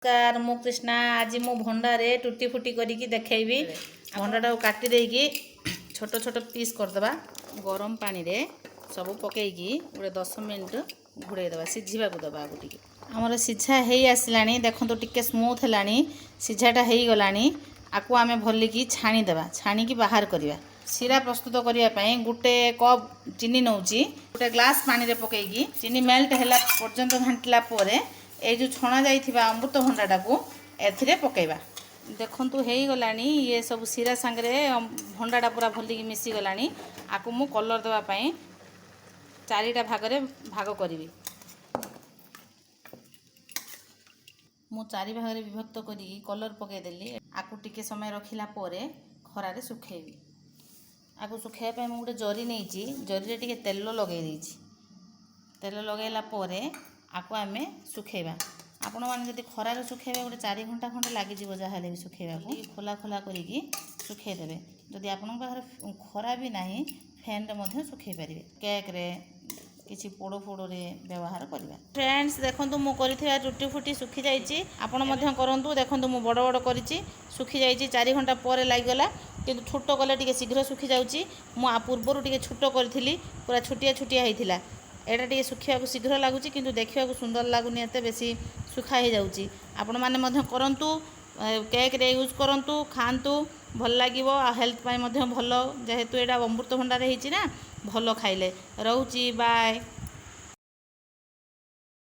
नमस्कार मु कृष्णा आज मु भंडारे टूटी फुटी करिकी देखैबी। भंडाटा काटी देकी छोट छोट पीस करदबा गरम पानी रे सब पकईकी गोटे 10 मिनिट घोड़े दबा सिझीबा को दबा गोटी हमर सिझा हेई आसलानी देखंतु टिके स्मूथ हलानी सिझाटा हेई गलानी आकु आमे भल्लिकी छाणी देबा छाणी की बाहर करिया सीरा प्रस्तुत करिया पई गुटे कप चीनी नउची गुटे ग्लास पानी रे पकईकी चीनी मेल्ट हला पर्यंत घांटला परे ए जो छणा जाइथिबा अमृतभंडाटा को एथिरे पकेबा देखंतु हेई गलानी ये सब सीरा संगरे भंडाटा पूरा भल्लिकी मिसी गलानी आकु मु कलर देबा पई चारिटा भागरे भाग करिवि मु चारि भागरे विभक्त करी कलर पके देली आकु टिके समय रखिला परे खरा रे सुखेबी आकु सुखेया पई मु गुटे जरी नेइची जरी रे टिके तेल लगेई देइची तेल लगेला परे आकु आमे सुखेबा आपण माने जदि खरा रे सुखेबा गोटे 4 घंटा खंडे लागि जीव जा हेले सुखेबा को खोला खोला करिकी सुखे देबे जदि आपण पाखरे खरा भी नाही फैन रे मध्ये सुखे परिबे केक रे किछि पोड़ो फोड़ो रे व्यवहार करबा फ्रेंड्स देखंतु मु करिथिबा टूटी फुटी सुखी जाईची आपण मध्ये करंतु देखंतु मु बड़ बड़ करिची सुखी जाईची 4 घंटा परे लागि गला किंतु छोटो कले टिके शीघ्र सुखी जाउची मु आ पूर्वरु टिके छोटो करथिली पूरा छुटिया छुटिया हेतिला एटा टिके सुखिया को शीघ्र लागुची किंतु देखिया को सुंदर लागुनी एते बेसी सुखा हे जाउची आपण माने मध्ये करंतु केक रे यूज करंतु खांतु भल लागिवो आ हेल्थ पाई मध्ये भल जेहेतु एटा अमृतभंडार हेची ना भल खाइले रहउची बाय।